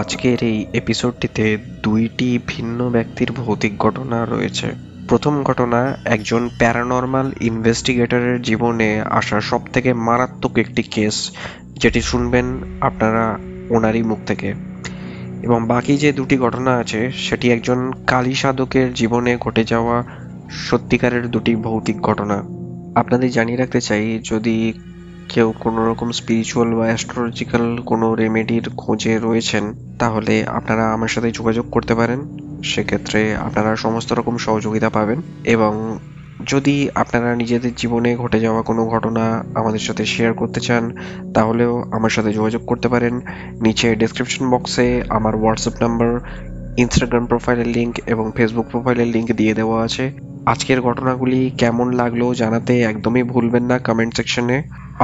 আজকের এই এপিসোডটিতে দুইটি ভিন্ন ব্যক্তির ভৌতিক ঘটনা রয়েছে। প্রথম ঘটনা একজন প্যারানর্মাল ইনভেস্টিগেটরের জীবনে আসা সবথেকে মারাত্মক একটি কেস, যেটি শুনবেন আপনারা ওনারই মুখ থেকে। এবং বাকি যে দুটি ঘটনা আছে সেটি একজন কালী সাধকের জীবনে ঘটে যাওয়া সত্যিকারের দুটি ভৌতিক ঘটনা। আপনাদের জানিয়ে রাখতে চাই, যদি কেউ কোনো রকম স্পিরিচুয়াল বা অ্যাস্ট্রোলজিক্যাল কোনো রেমেডির খোঁজে রয়েছেন, তাহলে আপনারা আমার সাথে যোগাযোগ করতে পারেন। সেক্ষেত্রে আপনারা সমস্ত রকম সহযোগিতা পাবেন। এবং যদি আপনারা নিজেদের জীবনে ঘটে যাওয়া কোনো ঘটনা আমাদের সাথে শেয়ার করতে চান, তাহলেও আমার সাথে যোগাযোগ করতে পারেন। নিচে ডেসক্রিপশন বক্সে আমার হোয়াটসঅ্যাপ নাম্বার, ইনস্টাগ্রাম প্রোফাইলের লিঙ্ক এবং ফেসবুক প্রোফাইলের লিঙ্ক দিয়ে দেওয়া আছে। আজকের ঘটনাগুলি কেমন লাগলো জানাতে একদমই ভুলবেন না কমেন্ট সেকশনে।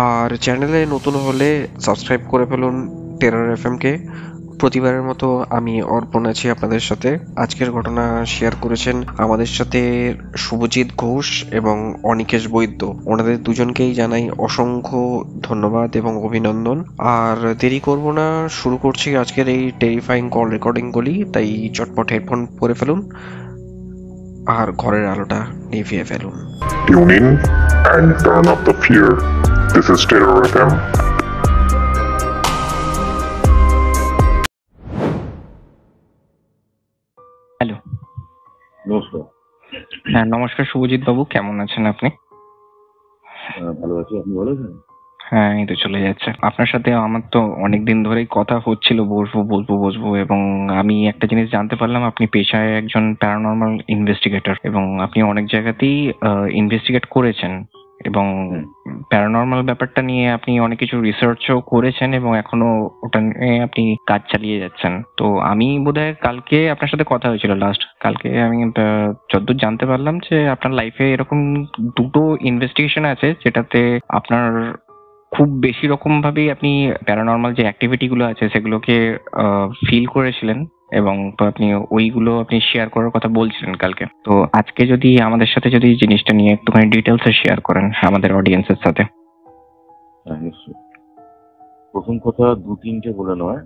আর চ্যানেলে নতুন হলে সাবস্ক্রাইব করে ফেলুন টেরর এফএমকে। প্রতিবারের মতো আমি অর্পণ আছি আপনাদের সাথে। আজকের ঘটনা শেয়ার করেছেন আমাদের সাথে শুভজিৎ ঘোষ এবং অনিকেশ বৈদ্য। ওনাদের দুজনকেই জানাই অসংখ্য ধন্যবাদ এবং অভিনন্দন। আর দেরি করব না, শুরু করছি আজকের এই টেরিফাইং কল রেকর্ডিংগুলি। তাই চটপট হেডফোন পরে ফেলুন আর ঘরের আলোটা নিভিয়ে ফেলুন। Tune in and turn up the fear. This is Terror FM. Hello. নমস্কার। হ্যাঁ, নমস্কার শুভজিৎ বাবু, কেমন আছেন আপনি? ভালো আছি, আপনি ভালো আছেন? হ্যাঁ, এই তো চলে যাচ্ছে। আপনার সাথে আমার তো অনেকদিন ধরেই কথা হচ্ছিল, বসবো, এবং আমি একটা জিনিস জানতে পারলাম, আপনি পেশায় একজন প্যারানর্মাল ইনভেস্টিগেটর এবং আপনি অনেক জায়গাতেই ইনভেস্টিগেট করেছেন এবং প্যারানর্মাল ব্যাপারটা নিয়ে আপনি অনেক কিছু রিসার্চও করেছেন এবং এখনো ওটা নিয়ে আপনি কাজ চালিয়ে যাচ্ছেন। তো আমি বোধহয় কালকে আপনার সাথে কথা হয়েছিল, কালকে আমি যতদূর জানতে পারলাম যে আপনার লাইফে এরকম দুটো ইনভেস্টিগেশন আছে যেটাতে আপনার খুব বেশি রকম ভাবেই আপনি প্যারানর্মাল যে অ্যাক্টিভিটি গুলো আছে সেগুলোকে ফিল করেছিলেন এবং আপনি ওইগুলো আপনি শেয়ার করার কথা বলছিলেন কালকে। তো আজকে যদি আমাদের সাথে যদি জিনিসটা নিয়ে একটুখানি ডিটেলসে শেয়ার করেন আমাদের অডিয়েন্সের সাথে। হ্যাঁ, নিশ্চয়ই। প্রথম কথা 2-3টে বলে নয়,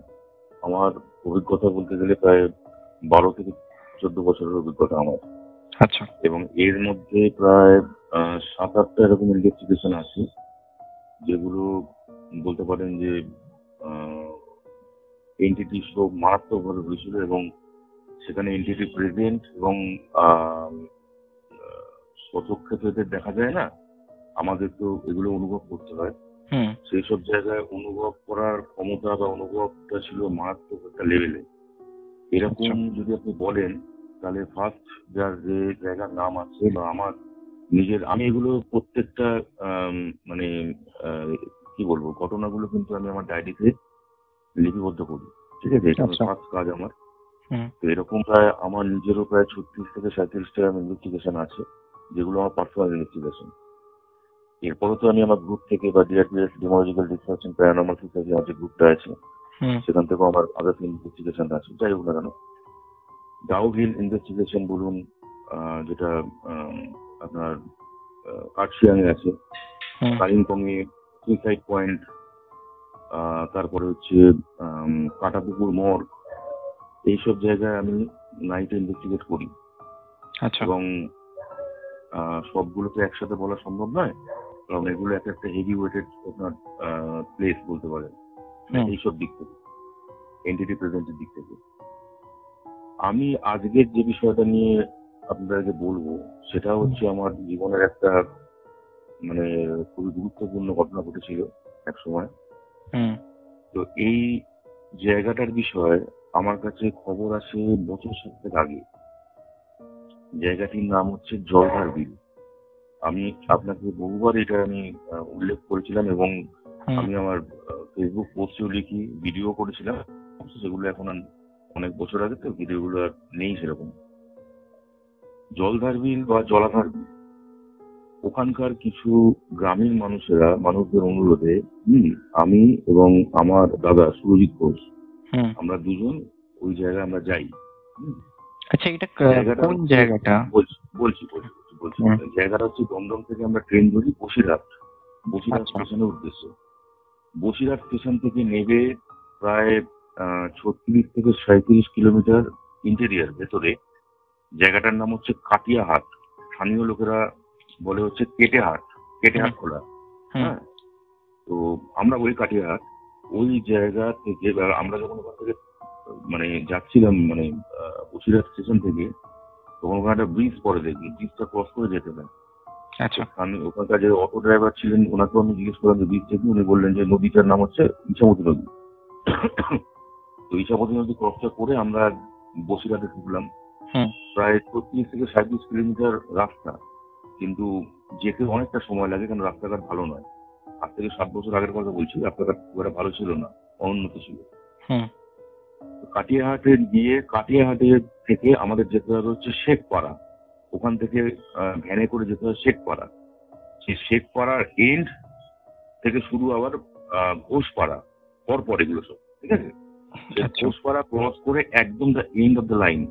আমার অভিজ্ঞতা বলতে গেলে প্রায় 12 থেকে 14 বছরের অভিজ্ঞতা আমার। আচ্ছা। এবং এর মধ্যে প্রায় 7-8টা এরকম ইনভেস্টিগেশন আছে যেগুলো বলতে পারেন যে এন্টিটি সব মারাত্মকভাবে হয়েছিল এবং সেখানে এন্টিটি প্রেজেন্ট এবং স্বচক্ষে তো এদের দেখা যায় না, আমাদের তো এগুলো অনুভব করতে হয়। সেই সব জায়গায় অনুভব করার ক্ষমতা বা অনুভবটা ছিল মারাত্মক একটা লেভেলে। এরকম যদি আপনি বলেন তাহলে ফার্স্ট যার যে জায়গার নাম আছে বা আমার নিজের, আমি এগুলো প্রত্যেকটা মানে কি বলবো, ঘটনাগুলো কিন্তু আমি আমার ডায়েরিতে লিপিবদ্ধ করি, ঠিক আছে? এটা ফার্স্ট কাজ আমার। তো এরকম প্রায় আমার নিজেরও প্রায় 36 থেকে 37টা ইনভেস্টিগেশন আছে যেগুলো আমার পার্সোনাল ইনভেস্টিগেশন। এরপরও তো আমি আমার গ্রুপ থেকে বা ডিআরপিএস ডিমোলজিক্যাল রিসার্চ এন্ড প্যারানর্মাল সোসাইটি আমার যে গ্রুপটা আছে সেখান থেকেও আমার আদার্স ইনভেস্টিগেশন আছে। যাই হোক না কেন, ডাউহিল ইনভেস্টিগেশন বলুন, যেটা আপনার কার্শিয়াংয়ে আছে, কালিম্পংয়ে সুইসাইড পয়েন্ট, তারপরে হচ্ছে কাটাপুকুর মর্গ, এইসব জায়গায় আমি নাইটে ইনভেস্টিগেট করি। এবং সবগুলো তো একসাথে বলা সম্ভব নয়, কারণ এগুলো একটা হেভি ওয়েটেড আপনার প্লেস বলতে পারেন এইসব দিক থেকে, এন্টিটি প্রেজেন্টের দিক থেকে। আমি আজকের যে বিষয়টা নিয়ে আপনাদেরকে বলবো সেটা হচ্ছে আমার জীবনের একটা মানে খুবই গুরুত্বপূর্ণ ঘটনা ঘটেছিল এক সময়। তো এই জায়গাটার বিষয়ে আমার কাছে খবর আসে বছর 7 আগে। জায়গাটির নাম হচ্ছে জলধার বিল। আমি আপনাকে বহুবার এটা আমি উল্লেখ করেছিলাম এবং আমি আমার ফেসবুক পোস্টেও লিখি, ভিডিও করেছিলাম। সেগুলো এখন অনেক বছর আগে, তো ভিডিওগুলো আর নেই সেরকম। জলধার বিল বা জলাধার বিল, ওখানকার কিছু গ্রামীণ মানুষদের অনুরোধে আমি এবং আমার দাদা সুরজিৎ ঘোষ, আমরা দুজন ওই জায়গায় আমরা যাই। আচ্ছা, এটা কোন জায়গাটা? বলছি জায়গাটা হচ্ছে দমদম থেকে আমরা ট্রেন ধরি বসিরহাট। বসিরহাট স্টেশনের উদ্দেশ্যে। বসিরহাট স্টেশন থেকে নেবে প্রায় 36 থেকে 37 কিলোমিটার ইন্টেরিয়ার ভেতরে জায়গাটার নাম হচ্ছে কাটিয়াহাট। স্থানীয় লোকেরা বলে হচ্ছে কেটেহাট খোলা। হ্যাঁ, তো আমরা ওই কাটিয়াহাট ওই জায়গা থেকে আমরা যখন ওখান থেকে মানে যাচ্ছিলাম মানে বসিরহাট স্টেশন থেকে, তখন ওখানে একটা ব্রিজ পরে দেখি, ব্রিজটা ক্রস করে যেতে হয়। আমি ওখানকার যে অটো ড্রাইভার ছিলেন ওনাকেও আমি জিজ্ঞেস করলাম যে ব্রিজ থেকে, উনি বললেন যে নদীটার নাম হচ্ছে ইছামতি নদী। তো ইছামতি নদী ক্রসটা করে আমরা বসিরহাটে ঢুকলাম। প্রায় 36 থেকে 37 কিলোমিটার রাস্তা, কিন্তু যেতে অনেকটা সময় লাগে, কারণ রাস্তাঘাট ভালো নয়। আজ থেকে 7 বছর আগের কথা বলছি, রাস্তাঘাট খুব একটা ভালো ছিল না, অনুন্নত ছিল। কাটিয়াহাটে থেকে আমাদের যেতে হবে হচ্ছে শেখপাড়া। ওখান থেকে ভ্যানে করে যেতে হবে শেখপাড়া। সেই শেখপাড়ার এন্ড থেকে শুরু আবার ঘোষপাড়া, পরপর এগুলো সব, ঠিক আছে? ঘোষপাড়া ক্রস করে একদম the end of the line,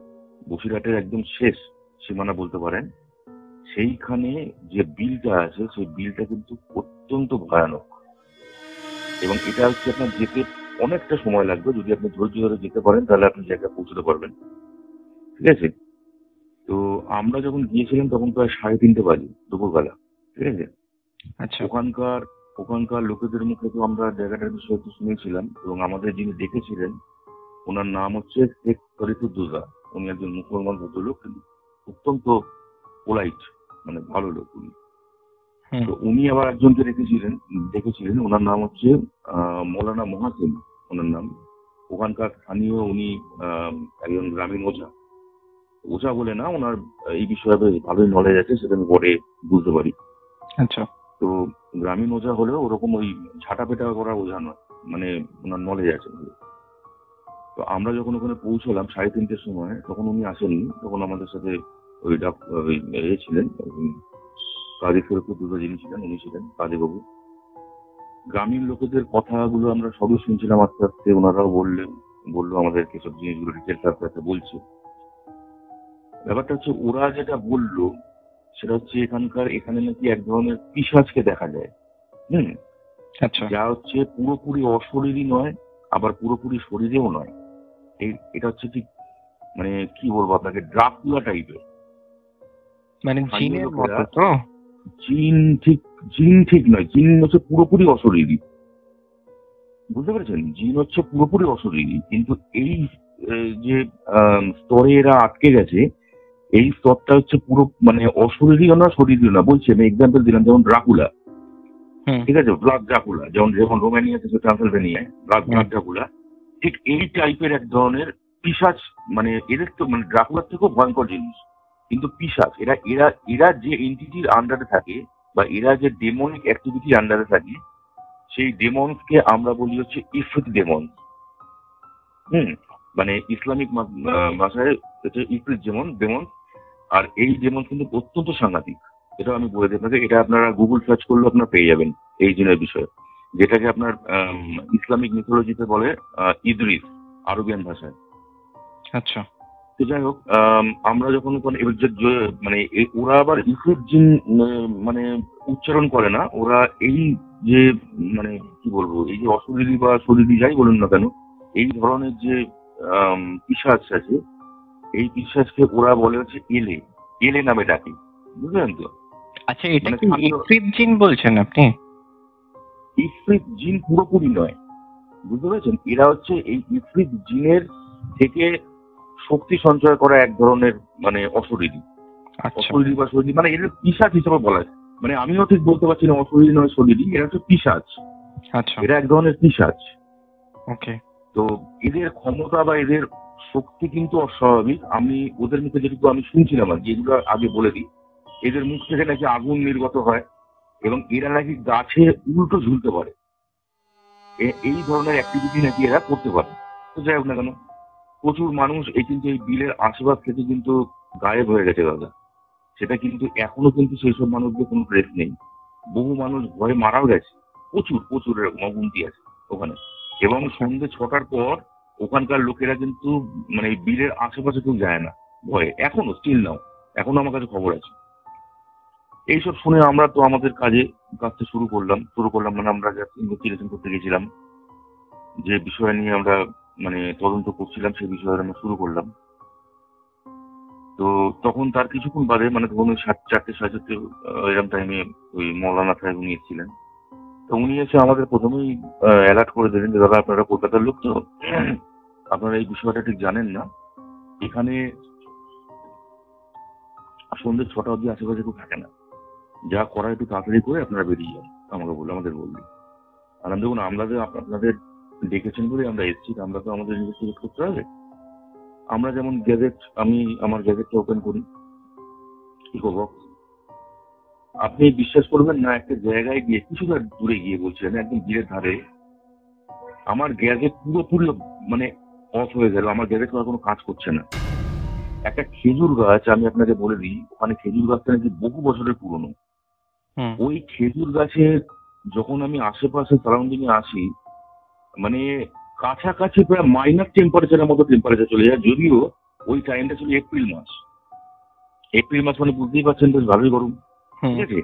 বসিরহাটের একদম শেষ সীমানা বলতে পারেন, সেইখানে যে বিলটা আছে সেই বিলটা কিন্তু অত্যন্ত ভয়ানক। এবং এটা হচ্ছে আপনার যেতে অনেকটা সময় লাগবে, যদি আপনি ধৈর্য ধরে যেতে পারেন তাহলে আপনি জায়গায় পৌঁছতে পারবেন, ঠিক আছে? তো আমরা যখন গিয়েছিলাম তখন প্রায় 3:30 বাজে দুপুরবেলা, ঠিক আছে? ওখানকার লোকেদের মুখে তো আমরা জায়গাটার বিষয়ে একটু শুনেছিলাম, এবং আমাদের যিনি দেখেছিলেন ওনার নাম হচ্ছে শেখ ফরিদুদ্দোজা। উনি একজন মুসলমান ভদ্রলোক, অত্যন্ত পোলাইট, মানে ভালো লোক উনি। তো উনি আবার একজনকে দেখেছিলেন, ওনার নাম হচ্ছে মৌলানা মহাসিন ওনার নাম। ওখানকার স্থানীয় উনি একজন গ্রামীণ ওঝা বলে না, ওনার এই বিষয়ে ভালোই নলেজ আছে, সেটা আমি পরে বুঝতে পারি। আচ্ছা। তো গ্রামীণ ওঝা হলেও ওরকম ওই ঝাঁটাপেটা করা ওঝা নয়, মানে ওনার নলেজ আছে। তো আমরা যখন ওখানে পৌঁছলাম 3:30-র সময়, তখন উনি আসেননি, তখন আমাদের সাথে ওই ছিলেন কাজী ফরিদুদ্দোজা যিনি ছিলেন, উনি ছিলেন কাজীবাবু। গ্রামীণ লোকেদের কথাগুলো আমরা সবই শুনছিলাম আস্তে আস্তে, ওনারাও বললো আমাদেরকে সব জিনিসগুলো ডিটেলস আস্তে আস্তে বলছে। ব্যাপারটা হচ্ছে ওরা যেটা বললো সেটা হচ্ছে এখানে নাকি এক ধরনের পিশাচকে দেখা যায়। যা হচ্ছে পুরোপুরি অশরীরী নয়, আবার পুরোপুরি শরীরেও নয়। এটা হচ্ছে ঠিক মানে কি বলবো আপনাকে, ড্রাকুলা টাইপের, মানে জিনের মতো। তো জিন ঠিক নয়, জিন হচ্ছে পুরোপুরি অশরীরী, বুঝতে পেরেছেন? জিন হচ্ছে পুরোপুরি অশরীরী, কিন্তু এই যে স্তরে এরা আটকে গেছে, এই স্তরটা হচ্ছে পুরো মানে অশরীরীও না শরীরীও না। বলছি, আমি এক্সাম্পল দিলাম, যেমন ড্রাকুলা, ঠিক আছে, ব্লাড ড্রাকুলা, যেমন রোমানিয়াতে ট্রান্সিলভেনিয়ায় ব্লাড ড্রাকুলা, ঠিক এই টাইপের এক ধরনের পিশাচ। মানে এদের তো মানে ড্রাকুলার থেকেও ভয়ঙ্কর জিনিস, কিন্তু পিশাচ। এরা যে এন্টিটির আন্ডারে থাকে বা এরা যে ডেমনিক অ্যাক্টিভিটির আন্ডারে থাকে, সেই ডেমনসকে আমরা বলি হচ্ছে ইফরিত ডেমন। মানে ইসলামিক ভাষায় হচ্ছে ইফরিত ডেমন। আর এই ডেমন কিন্তু অত্যন্ত সাংঘাতিক, এটা আমি বলে দিই আপনাকে। এটা আপনারা গুগল সার্চ করলে আপনারা পেয়ে যাবেন এই জিনের বিষয়ে, যেটাকে আপনার ইসলামিক মিথোলজিতে বলে ইদ্রিস, আরবিয়ান ভাষায়। আচ্ছা। তো যাই হোক, আমরা যখন মানে ওরা আবার ইফরিত জিন মানে উচ্চারণ করে না, ওরা এই যে মানে কি বলবো, এই যে অশরীরী বা শরীরী যাই বলুন না কেন, এই ধরনের যে পিশাচ আছে, এই পিশাচকে ওরা বলে হচ্ছে এলে নামে ডাকে, বুঝলেন তো? আচ্ছা, এটা কি ইফরিত জিন বলছেন আপনি? ইফরিত জিন পুরোপুরি নয়, বুঝতে পেরেছেন? এরা হচ্ছে এই ইফরিত জিনের থেকে শক্তি সঞ্চয় করা এক ধরনের মানে অশরীরী বা শরীরী, মানে এদের পিশাচ হিসেবে বলা হয়। মানে আমিও ঠিক বলতে পারছি না অশরীরী নয় শরীরী, এরা হচ্ছে পিশাচ। এরা এক ধরনের পিশাচ। ওকে। তো এদের ক্ষমতা বা এদের শক্তি কিন্তু অস্বাভাবিক। আমি ওদের মুখে যেটুকু আমি শুনছিলাম আর যেগুলো আগে বলে দিই, এদের মুখ থেকে নাকি আগুন নির্গত হয় এবং এরা নাকি গাছে উল্টো ঝুলতে পারে, এই ধরনের অ্যাক্টিভিটি নাকি এরা করতে পারে। তো যাই হোক না কেন, প্রচুর মানুষ কিন্তু এই বিলের আশীর্বাদ থেকে কিন্তু গায়েব হয়ে গেছে দাদা। সেটা কিন্তু এখনো কিন্তু সেই সব মানুষদের কোনো ট্রেস নেই। বহু মানুষ ভয়ে মারাও গেছে, প্রচুর এরকম অগুন্তি আছে ওখানে। এবং সন্ধ্যে 6টার পর ওখানকার লোকেরা কিন্তু মানে বিলের আশেপাশে কেউ যায় না ভয়ে, এখনো স্টিল নাও, এখনো আমার কাছে খবর আছে। এইসব শুনে আমরা তো আমাদের কাজটা শুরু করলাম মানে আমরা ইনভেস্টিগেশন করতে গেছিলাম, যে বিষয় নিয়ে আমরা মানে তদন্ত করছিলাম সেই বিষয়ে আমরা শুরু করলাম। তো তখন তার কিছুক্ষণ বাদে মানে ধরুন 4:30 4:30 এরকম টাইমে ওই মৌলানা সাহেব উনি এসেছিলেন। তো উনি এসে আমাদের প্রথমেই অ্যালার্ট করে দিলেন যে দাদা আপনারা কলকাতার লোক, তো আপনারা এই বিষয়টা ঠিক জানেন না, এখানে সন্ধ্যে 6টা অবধি আশেপাশে কেউ থাকে না, যা করা একটু তাড়াতাড়ি করে আপনারা বেরিয়ে যান। আমাদের বললি আর দেখুন আপনাদের ডেকেছেন বলে আমরা এসেছি, আমরা তো আমাদের ইনভেস্টিগেট করতে হবে। আমরা যেমন গ্যাজেট, আমি আমার গ্যাজেটটা ওপেন করি, ইকোবক্স, আপনি বিশ্বাস করবেন না, একটা জায়গায় গিয়ে কিছুটা দূরে গিয়ে বলছিলেন একদম বিলের ধারে, আমার গ্যাজেট পুরোপুরি মানে অফ হয়ে গেল, আমার গ্যাজেট কোনো কাজ করছে না। একটা খেজুর গাছ, আমি আপনাকে বলে দিই, ওখানে খেজুর গাছটা নাকি বহু বছরের পুরনো। ওই খেজুর গাছের যখন আমি আশেপাশে সারাউন্ডিং এ আসি, মানে কাছাকাছি প্রায় মাইনাস টেম্পারেচারের মতো টেম্পারেচার চলে যায়, যদিও ওই টাইমটা ছিল এপ্রিল মাস মানে বুঝতেই পারছেন বেশ ভালোই গরম, ঠিক আছে।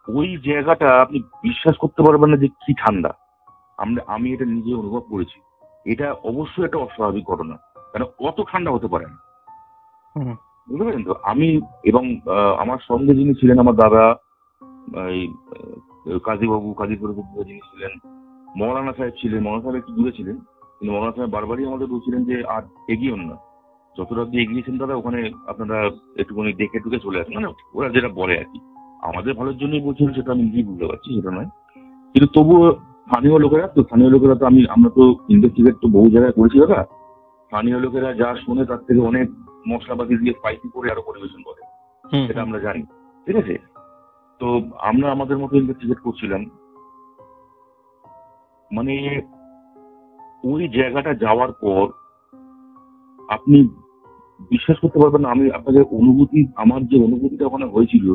ওই জায়গাটা আপনি বিশ্বাস করতে পারবেন না যে কি ঠান্ডা। আমি এটা নিজে অনুভব করেছি, এটা অবশ্যই একটা অস্বাভাবিক ঘটনা, কারণ অত ঠান্ডা হতে পারে না, বুঝতে পারেন তো। আমি এবং আমার সঙ্গে যিনি ছিলেন আমার দাদা, কাজীপুর যিনি ছিলেন, মৌলানা সাহেব ছিলেন। মৌলানা সাহেব একটু দূরে ছিলেন, কিন্তু মৌলানা সাহেব বারবারই আমাদের বলছিলেন যে আর এগিয়েন না, যতটা অব্দি এগিয়েছেন দাদা ওখানে আপনারা একটুখানি দেখে টুকে চলে আসেন, মানে ওরা যেটা বলে আর কি, আমাদের ভালোর জন্যই বলছিলেন, সেটা আমি নিজেই বুঝতে পারছি, সেটা নয়। কিন্তু তবুও স্থানীয় লোকেরা তো আমরা তো ইনভেস্টিগেট তো বহু জায়গায় করেছি দাদা, স্থানীয় লোকেরা যা শোনে তার থেকে অনেক মশলাপাতি দিয়ে স্পাইসি করে আরো পরিবেশন করে, সেটা আমরা জানি, ঠিক আছে। তো আমরা আমাদের মতো ইনভেস্টিগেট করছিলাম, মানে ওই জায়গাটা যাওয়ার পর আপনি বিশ্বাস করতে পারবেন না, আমি আপনাদের আমার যে অনুভূতিটা ওখানে হয়েছিল,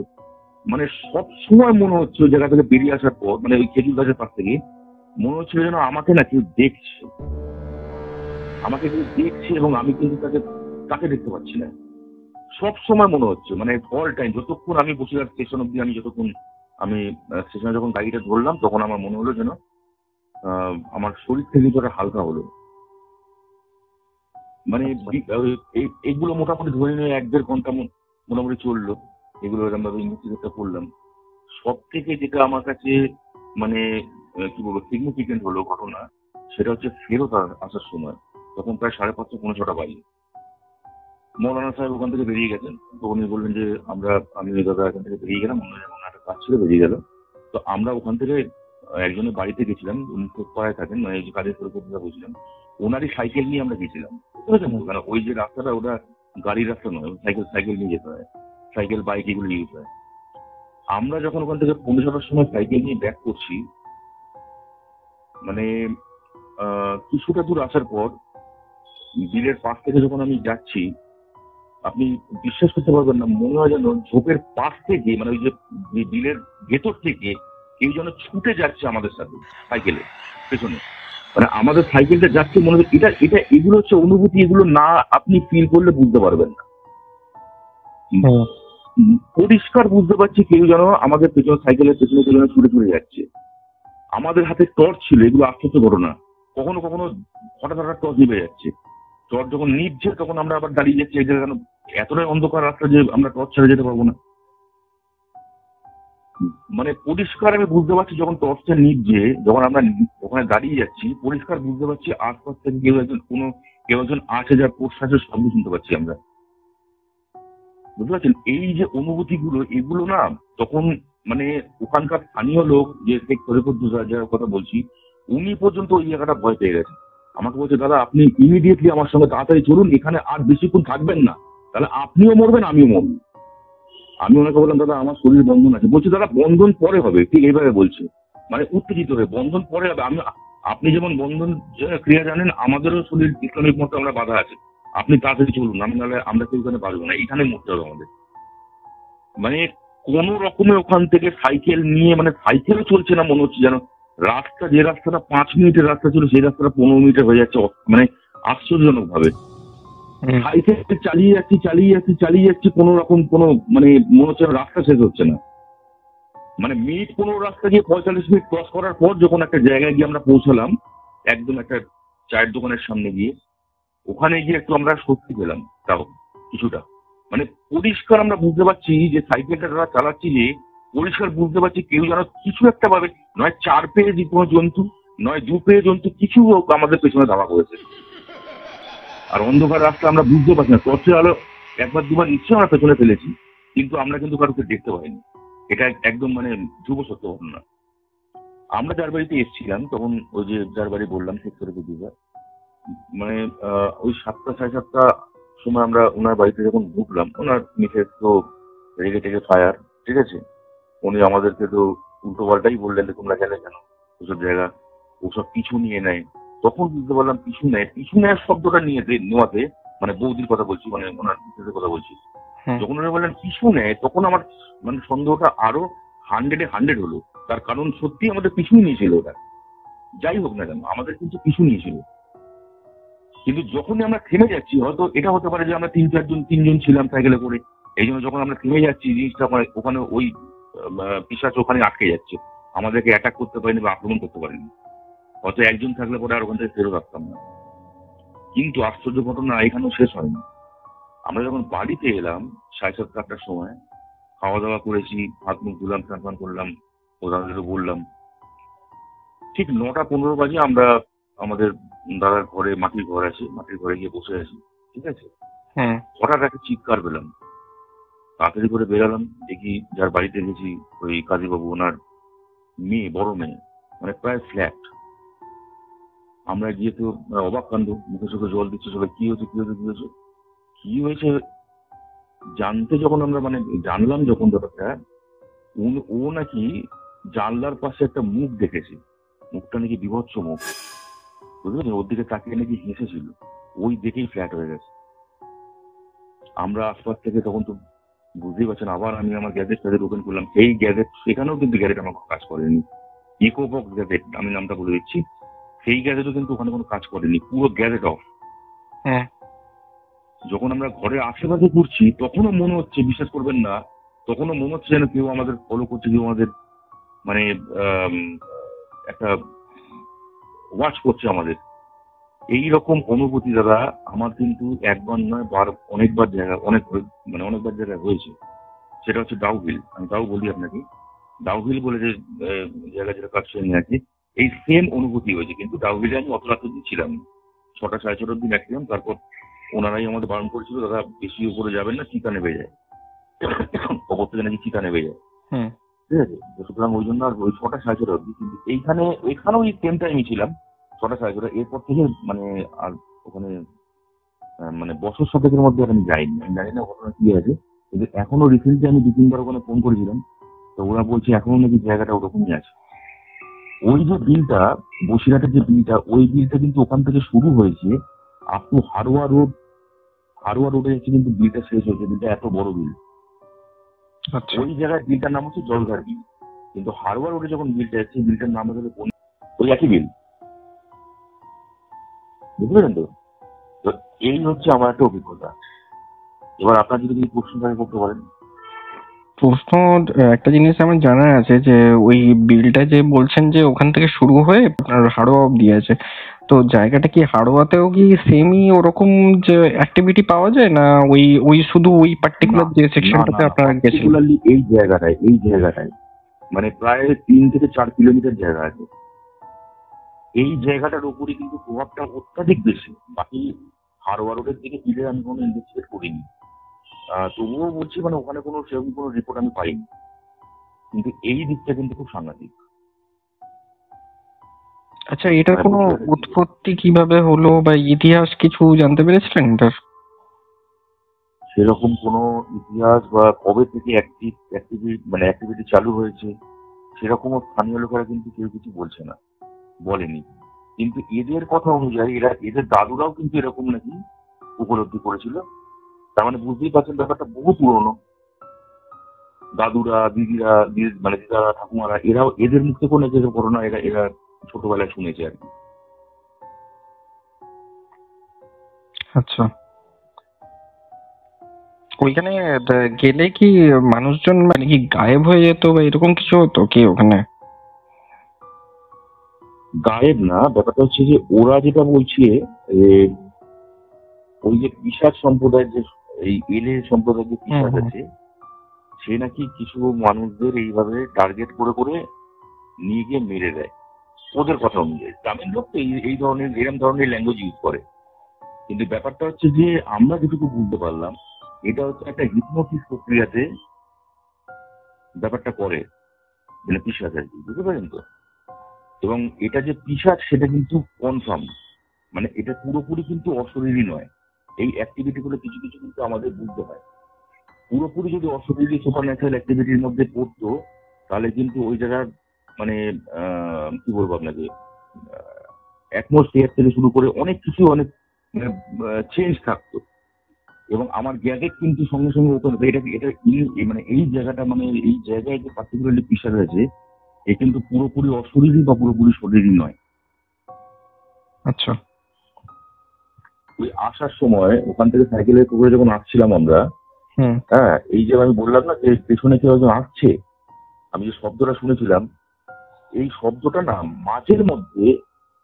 মানে সব সময় মনে হচ্ছে ওই জায়গা থেকে বেরিয়ে আসার পর, মানে ওই খেজুর গাছের পাশ থেকে মনে হচ্ছিল যেন আমাকে না কেউ দেখছে, এবং আমি কিন্তু তাকে দেখতে পাচ্ছি না। সব সময় মনে হচ্ছে, মানে অল টাইম, যতক্ষণ আমি বসিরহাট স্টেশন অব্দি, আমি স্টেশনে যখন গাড়িটা ধরলাম, তখন আমার মনে হলো যেন আমার শরীর থেকে কিছুটা হালকা হলো। মানে এইগুলো মোটামুটি ধরে নিয়ে 1-1.5 ঘন্টা মোটামুটি চললো, এগুলো এরকম ইনভেস্টিগেটটা করলাম। সব থেকে যেটা আমার কাছে মানে কি বলবো সিগনিফিকেন্ট হলো ঘটনা, সেটা হচ্ছে ফেরত আসার সময়, তখন প্রায় 5:30 পৌনে 6টা বাজে। মৌলানা সাহেব ওখান থেকে বেরিয়ে গেছেন, তো উনি বললেন যে আমি দাদা এখান থেকে বেরিয়ে গেলাম, অন্য যেমন একটা কাজ ছিল বেরিয়ে গেল। তো আমরা ওখান থেকে একজনের বাড়িতে গেছিলাম, উনি পাড়ায় থাকেন, মানে এই যে কাজের পরিকল্পনা বলছিলাম, ওনারই সাইকেল নিয়ে আমরা গেছিলাম, বুঝতে পারছেন। কারণ ওই যে রাস্তাটা ওটা গাড়ির রাস্তা নয়, সাইকেল নিয়ে যেতে হয়, সাইকেল বাইক এগুলো ইউজ হয়। আমরা যখন ওখান থেকে 5:30 সময় সাইকেল নিয়ে ব্যাক করছি, মানে কিছুটা দূর আসার পর বিলের পাশ থেকে যখন আমি যাচ্ছি, আপনি বিশ্বাস করতে পারবেন না, মনে হয় যেন ঝোপের পাশ থেকে, মানে ওই যে বিলের ভেতর থেকে কেউ যেন ছুটে যাচ্ছে আমাদের সাথে সাইকেলে পেছনে, মানে আমাদের সাইকেলটা যাচ্ছে, মনে হয় এটা এগুলো হচ্ছে অনুভূতি, এগুলো না আপনি ফিল করলে বুঝতে পারবেন না। পরিষ্কার বুঝতে পারছি কেউ যেন আমাদের সাইকেলের পেছনে যেন ছুটে যাচ্ছে। আমাদের হাতে টর্চ ছিল, এগুলো আশ্চর্য ঘটনা, কখনো কখনো হঠাৎ টর্চ নিভে যাচ্ছে, টর্চ যখন নিভছে তখন আমরা আবার দাঁড়িয়ে যাচ্ছি, এটা কেন এতটাই অন্ধকার রাস্তা যে আমরা টর্চ ছেড়ে যেতে পারবো না। মানে পরিষ্কার আমি বুঝতে পারছি যখন টর্চটা নিভছে, যখন আমরা ওখানে দাঁড়িয়ে যাচ্ছি, পরিষ্কার বুঝতে পারছি আশপাশ থেকে কেউ একজন আসে, যার প্রশ্বাসের শব্দ শুনতে পাচ্ছি আমরা, বুঝতে পারছেন। এই যে অনুভূতিগুলো, এগুলো না তখন মানে ওখানকার স্থানীয় লোক, যে শেখ শরীফুদ্দৌলা যার কথা বলছি, উনি পর্যন্ত ওই জায়গাটা ভয় পেয়ে গেছেন। আমাকে বলছে দাদা আপনি ইমিডিয়েটলি আমার সঙ্গে তাড়াতাড়ি চলুন, এখানে আর বেশিক্ষণ থাকবেন না, তাহলে আপনিও মরবেন আমিও মরব। আমি ওনাকে বললাম দাদা আমার শরীর বন্ধন আছে। বলছি দাদা বন্ধন পরে হবে, ঠিক এইভাবে বলছে, মানে উত্তেজিত হয়ে, বন্ধন পরে হবে। আপনি যেমন বন্ধন ক্রিয়া জানেন, আমাদেরও শরীর ইসলামিক মতে আমরা বাধা আছে, আপনি তাড়াতাড়ি চলুন, নাহলে আমরা কেউ এখানে পারবো না, এখানে মরতে হবে আমাদের। মানে কোন রকমে ওখান থেকে সাইকেল নিয়ে, মানে সাইকেলও চলছে না, মনে হচ্ছে যেন যে রাস্তাটা 5 মিনিটের রাস্তা ছিল সেই রাস্তাটা 15 মিনিটে হয়ে যাচ্ছে, মানে আশ্চর্যজনক ভাবে। সাইকেল চালিয়ে যাচ্ছি, কোনো রকম মানে মনে হচ্ছে রাস্তা শেষ হচ্ছে না। মানে মিনিট 15 রাস্তা গিয়ে 45 মিনিট ক্রস করার পর যখন একটা জায়গায় গিয়ে আমরা পৌঁছালাম, একদম একটা চায়ের দোকানের সামনে গিয়ে, ওখানে গিয়ে একটু আমরা স্বস্তি পেলাম, তাও কিছুটা। মানে পরিষ্কার আমরা বুঝতে পারছি যে সাইকেলটা যারা চালাচ্ছি, যে পরিষ্কার বুঝতে পারছি কেউ যেন কিছু একটা ভাবে, নয় 4 পেয়ে যে কোনো জন্তু, নয় 2 পেয়ে জন্তু, কিছু আমাদের পেছনে ধাওয়া করেছে। আর অন্ধকার রাস্তা আমরা বুঝতে পারছি না, টর্চের আলো একবার দুবার নিশ্চয়ই আমরা পেছনে ফেলেছি, কিন্তু আমরা কিন্তু কারোকে দেখতে পাইনি। এটা একদম মানে ধ্রুব সত্য ঘটনা। আমরা যার বাড়িতে এসেছিলাম তখন, ওই যে যার বাড়ি বললাম সেক্টরে দিদিরা, মানে ওই 7টা 7:30 সময় আমরা ওনার বাড়িতে যখন ঢুকলাম, ওনার মিসেস তো রেগে টেগে ফায়ার, ঠিক আছে। উনি আমাদেরকে তো উল্টো পাল্টাই বললেন যে তোমরা গেলে কেন ওসব জায়গা, ওসব পিছু নিয়ে নেয়। তখন বুঝতে পারলাম পিছু নেওয়ার শব্দটা নেওয়াতে, মানে বৌদির কথা বলছি, মানে ওনার মিসেসের কথা বলছি, যখন উনি বললেন পিছু নেয়, তখন আমার মানে সন্দেহটা আরো 100 হলো। তার কারণ সত্যি আমাদের পিছুই নিয়েছিল ওটা, যাই হোক না কেন আমাদের কিন্তু পিছু নিয়েছিল। কিন্তু যখনই আমরা থেমে যাচ্ছি, হয়তো এটা হতে পারে যে আমরা 3-4 ছিলাম সাইকেলে করে, এই জন্য যখন আমরা থেমে যাচ্ছি জিনিসটা ওখানে ওই পিশাচ ওখানে আটকে যাচ্ছে, আমাদেরকে অ্যাটাক করতে পারেনি বা আক্রমণ করতে পারেনি। হয়তো একজন থাকলে পরে আর ওখান থেকে ফেরত আসতাম না। কিন্তু আশ্চর্য ঘটনা এখানেও শেষ হয়নি। আমরা যখন বাড়িতে এলাম 7:30-8টার সময়, খাওয়া দাওয়া করেছি, হাত মুখ ধুলাম, স্নান করলাম, ওদেরকে বললাম, ঠিক 9:15 বাজে আমরা আমাদের দাদার ঘরে, মাটির ঘর আছে, মাটির ঘরে গিয়ে বসে আছি, ঠিক আছে। হঠাৎ একটা চিৎকার পেলাম, তাড়াতাড়ি করে বেরালাম, দেখি যার বাড়িতে গেছি ওই কাজীবাবু, ওনার মেয়ে, বড় মেয়ে, মানে প্রায় ফ্ল্যাট। আমরা গিয়ে তো অবাক কাণ্ড, মুখে চোখে জল দিচ্ছে সবাই, কি হয়েছে জানতে যখন আমরা মানে জানলাম যখন ব্যাপারটা, ও নাকি জানলার পাশে একটা মুখ দেখেছে, মুখটা নাকি বিভৎস মুখ, বুঝলেন, ওর দিকে তাকিয়ে নাকি হেসেছিল, ওই দেখেই ফ্ল্যাট হয়ে গেছে। আমরা আশপাশ থেকে তখন তো বুঝতেই পারছেন, আবার আমি আমার গ্যাজেট ওপেন করলাম, সেই গ্যাজেট, সেখানেও কিন্তু গ্যাজেট আমার কাজ করেনি। ইকোবক্স গ্যাজেট, আমি নামটা বলে দিচ্ছি, সেই গ্যাজেটও কিন্তু ওখানে কোনো কাজ করেনি, পুরো গ্যাজেট অফ। যখন আমরা ঘরের আশেপাশে ঘুরছি, তখনও মনে হচ্ছে, বিশ্বাস করবেন না, তখনও মনে হচ্ছে যেন কেউ আমাদের ফলো করছে, কেউ আমাদের মানে একটা ওয়াচ করছে আমাদের। এইরকম অনুভূতি দাদা আমার কিন্তু একবার নয়, অনেকবার জায়গায় হয়েছে। সেটা হচ্ছে ডাউহিল। আমি তাও বলি আপনাকে, ডাউহিল বলে যে জায়গা, যেটা কাজ নিয়ে আছে, এই সেম অনুভূতি হয়েছে। কিন্তু ডাউহিলে আমি অত রাত অব্দি ছিলাম, 6টা 6:30 অব্দি ম্যাক্সিমাম। তারপর ওনারাই আমাদের বারণ করেছিল, দাদা বেশি উপরে যাবেন না, চিতা নেবে যায়, খবর থেকে নাকি চিতা নেবে যায়, ঠিক আছে। সুতরাং ওই জন্য আর ওই 6টা 6:30 অব্দি। কিন্তু এখানেও ওই সেম টাইমই ছিলাম, 6টা 6:30। এরপর থেকে মানে আর ওখানে মানে বছর শতকের মধ্যে আমি যাইনি, আমি জানি না ঘটনা কি আছে। কিন্তু এখনো রিসেন্টলি আমি 2-3 বার ওখানে ফোন করেছিলাম, তো ওরা বলছে এখনো নাকি জায়গাটা ওরকমই আছে। ওই যে বিলটা, বসিরহাটের যে বিলটা, ওই বিলটা কিন্তু ওখান থেকে শুরু হয়েছে আপ টু হারোয়া রোডে এসে কিন্তু বিলটা শেষ হয়েছে। বিলটা এত বড় বিল। ওই জায়গায় বিলটার নাম হচ্ছে জলঘাট বিল, কিন্তু হারোয়া রোডে যখন বিলটা এসেছে, বিলটার নাম হচ্ছে ওই একই বিল, বুঝলেন তো? এই হচ্ছে আমার একটা অভিজ্ঞতা। এবার আপনার যদি প্রশ্ন করতে পারেন। প্রশ্ন, একটা জিনিস আমার জানা আছে যে ওই বিলটা যে বলছেন যে ওখান থেকে শুরু হয়ে আপনার হাড়োয়া অব্দি আছে, তো জায়গাটা কি হাড়োয়াতেও কি সেমই ওরকম যে অ্যাক্টিভিটি পাওয়া যায়, না ওই শুধু ওই পার্টিকুলার যে সেকশনটাতে আপনারা গেছিলেন? এই জায়গাটায় মানে প্রায় 3 থেকে 4 কিলোমিটার জায়গা আছে। এই জায়গাটার উপরে কিন্তু প্রভাবটা অত্যাধিক বেশি। বাকি হারোয়া রোডের দিকে বিলে আমি কোনো ইনভেস্টিগেট করিনি, তবুও বলছি মানে ওখানে সেরকম কোনো রিপোর্ট আমি পাইনি। কিন্তু এই দিকটা কিন্তু খুব সাংঘাতিক। আচ্ছা, এটার কোনো উৎপত্তি কিভাবে হলো বা ইতিহাস কিছু জানতে পেরেছিলেন এটার? সেরকম কোনো ইতিহাস বা কবে থেকে অ্যাক্টিভিটি চালু হয়েছে সেরকমও স্থানীয় লোকেরা কিন্তু কেউ কিছু বলছে না, বলেনি। কিন্তু এদের কথা অনুযায়ী এদের দাদুরাও কিন্তু এরকম নাকি উপলব্ধি করেছিল। তার মানে বুঝতেই পারছেন ব্যাপারটা বহু পুরনো। দাদুরা, দিদারা, ঠাকুমারা, এদের মুখ থেকে নাকি ঘটনা এরা ছোটবেলায় শুনেছে আর কি। আচ্ছা, ওইখানে গেলে কি মানুষজন মানে কি গায়েব হয়ে যেত বা এরকম কিছু হতো কি ওখানে? গায়েব না, ব্যাপারটা হচ্ছে যে ওরা যেটা বলছে যে ওই যে পিশাচ সম্প্রদায়ের যে এই এলে সম্প্রদায়ের যে পিশাচ আছে, সে নাকি কিছু মানুষদের এইভাবে টার্গেট করে করে নিয়ে গিয়ে মেরে দেয় ওদের কথা অনুযায়ী। গ্রামের লোক তো এই ধরনের এরকম ধরনের ল্যাঙ্গুয়েজ ইউজ করে। কিন্তু ব্যাপারটা হচ্ছে যে আমরা যেটুকু বুঝতে পারলাম, এটা হচ্ছে একটা হিপনোসিস প্রক্রিয়াতে ব্যাপারটা করে, মানে পিশাচ আর কি, বুঝতে পারেন তো? এবং এটা যে পিশাচ সেটা কিন্তু কনফার্ম, মানে এটা পুরোপুরি কিন্তু অশরীরী নয়। এই অ্যাক্টিভিটি গুলো কিছু কিছু কিন্তু আমাদের বুঝতে হয়। পুরোপুরি যদি অশরীরী সুপার ন্যাচারাল অ্যাক্টিভিটির মধ্যে পড়তো, তাহলে কিন্তু ওই জায়গার মানে কি বলবো আপনাকে, অ্যাটমসফিয়ার থেকে শুরু করে অনেক কিছু অনেক চেঞ্জ থাকতো। এবং আমার গ্যাজেট কিন্তু সঙ্গে সঙ্গে ওপেন হতো। এটা এটা মানে এই জায়গাটা, মানে এই জায়গায় যে পার্টিকুলারলি পিশাচ আছে, এ কিন্তু পুরোপুরি অশরীরী বা পুরোপুরি শরীরী নয়। আচ্ছা। ওই আসার সময় ওখান থেকে সাইকেলে করে যখন আসছিলাম আমরা, হ্যাঁ, এই যে আমি বললাম না যে পেছনে কেউ একজন আসছে, আমি যে শব্দটা শুনেছিলাম, এই শব্দটা না মাঝের মধ্যে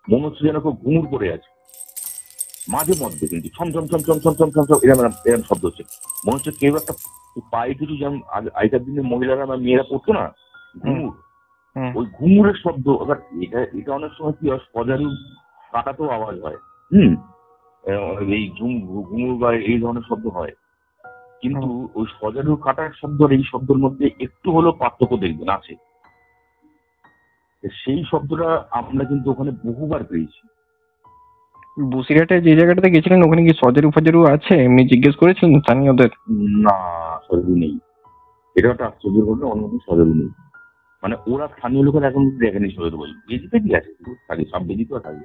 মনে হচ্ছে যেন কেউ ঘুমুর পড়ে আছে, মাঝে মধ্যে কিন্তু ছম ছম ছম ছম ছম ছম ছম ছম এরকম এরকম শব্দ হচ্ছে। মনে হচ্ছে কেউ একটা পায়ে কিছু, যেমন আগেকার দিনে মহিলারা বা মেয়েরা পড়তো না ঘুমুর, ওই ঘুমুরের শব্দ। এবার এটা এটা অনেক সময় কি হয়, সজারু কাটাতেও আওয়াজ হয়, এই ঘুমুর বা এই ধরনের শব্দ হয়। কিন্তু ওই সজারু কাটার শব্দ আর এই শব্দের মধ্যে একটু হলেও পার্থক্য দেখবেন আছে। সেই শব্দটা আমরা কিন্তু ওখানে বহুবার পেয়েছি। বসিরহাটে যে জায়গাটাতে গেছিলেন ওখানে কি সজারু ফজারু আছে? এমনি জিজ্ঞেস করেছিলেন স্থানীয়দের? না, সজারু নেই। এটা একটা আশ্চর্য ঘটনা, অন্য সজারু নেই। মানে ওরা স্থানীয় লোকের এখন দেখেনি সজারু বলি, বেজিতে কি আছে, থাকে সব বেজিত থাকে।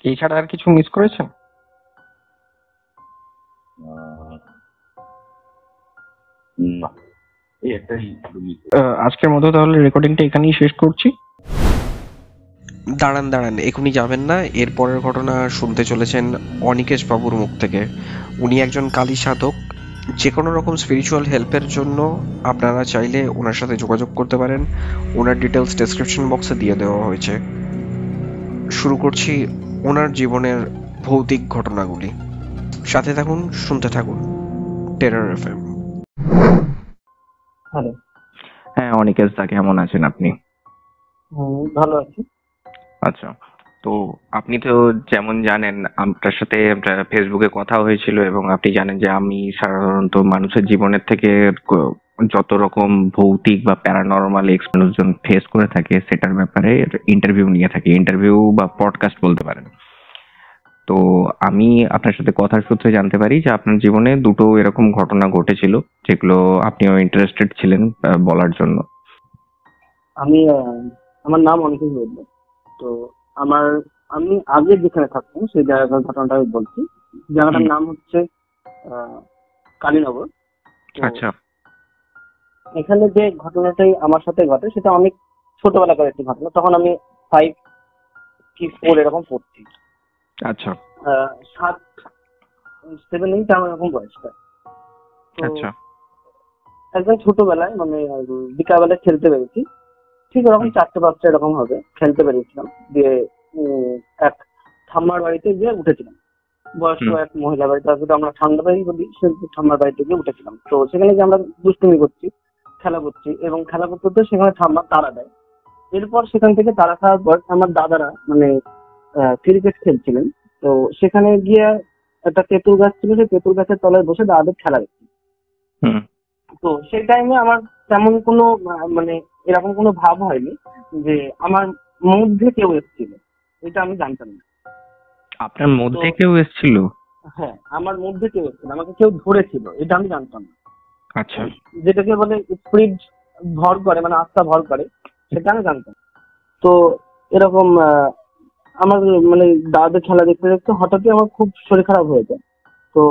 এছাড়া আর কিছু মিস করেছেন? না, এই একটাই। আজকের মতো তাহলে রেকর্ডিংটা এখানেই শেষ করছি। দাঁড়ান দাঁড়ান, এখনই যাবেন না। এরপরের ঘটনা শুনতে চলেছেন অনিকেশ বাবুর মুখ থেকে। উনি একজন কালী সাধক। যে কোনো রকম স্পিরিচুয়াল হেল্পের জন্য আপনারা চাইলে ওনার সাথে যোগাযোগ করতে পারেন। ওনার ডিটেলস ডেসক্রিপশন বক্সে দিয়ে দেওয়া হয়েছে। শুরু করছি ওনার জীবনের ভৌতিক ঘটনাগুলি। সাথে থাকুন, শুনতে থাকুন টেরর এফএম। হ্যালো। হ্যাঁ, অনিকেশ দা, কেমন আছেন আপনি? ভালো আছি। আচ্ছা, তো আপনি তো যেমন জানেন আপনার সাথে ফেসবুকে কথা হয়েছিল, এবং আপনি জানেন যে আমি সাধারণত মানুষের জীবনের থেকে যত রকম ভৌতিক বা প্যারানরমাল মানুষজন ফেস করে থাকে সেটার ব্যাপারে ইন্টারভিউ নিয়ে থাকি, ইন্টারভিউ বা পডকাস্ট বলতে পারেন। তো আমি আপনার সাথে কথার সূত্রে জানতে পারি যে আপনার জীবনে দুটো এরকম ঘটনা ঘটেছিল যেগুলো আপনিও ইন্টারেস্টেড ছিলেন বলার জন্য। আমার নাম অনিকেশ বৈদ্য। তো আমি আগে যেখানে থাকতাম সেই জায়গার ঘটনাটা আমি বলছি। জায়গাটার নাম হচ্ছে কালীনগর। আচ্ছা। এখানে যে ঘটনাটাই আমার সাথে ঘটে সেটা অনেক ছোটবেলাকার একটি ঘটনা। তখন আমি 5 কি 4 এরকম পড়ছি। আচ্ছা। 7, 8 আমার এরকম বয়সটা। আচ্ছা। একদম ছোটবেলায়, মানে বিকালবেলায় খেলতে বেরিয়েছি, ঠিক ওরকম 4টে-5টা এরকম হবে, খেলতে বেরিয়েছিলাম। দিয়ে এক ঠাম্মার বাড়িতে গিয়ে উঠেছিলাম। বয়স্ক এক মহিলা বাড়িতে, আসলে আমরা ঠান্ডা বাড়ি বলি, সে ঠাম্মার বাড়িতে গিয়ে উঠেছিলাম। তো সেখানে গিয়ে আমরা দুষ্টুমি করছি, খেলা করছি, এবং খেলা করতে করতে সেখানে ঠাম্মা তাড়া দেয়। এরপর সেখান থেকে তাড়া খাওয়ার পর আমার দাদারা মানে ক্রিকেট খেলছিলেন। তো সেখানে গিয়ে একটা তেঁতুল গাছ ছিল, সেই তেঁতুল গাছের তলায় বসে দাদাদের খেলা দেখছি। তো সেই টাইমে আমার তেমন কোনো মানে এরকম কোনো ভাব হয়নি যে আমার মধ্যে কেউ এসেছিল, এটা আমি জানতাম না। আপনার মধ্যে কেউ এসেছিল? হ্যাঁ, আমার মধ্যে কেউ এসেছিল, আমাকে কেউ ধরেছিল, এটা আমি জানতাম না। আচ্ছা। যেটাকে বলে স্পিরিট ভর করে, মানে আত্মা ভর করে, সেটা আমি জানতাম। তো এরকম আমার মানে দাদাদের খেলা দেখতে দেখতে হঠাৎই আমার খুব শরীর খারাপ হয়ে যায়। তো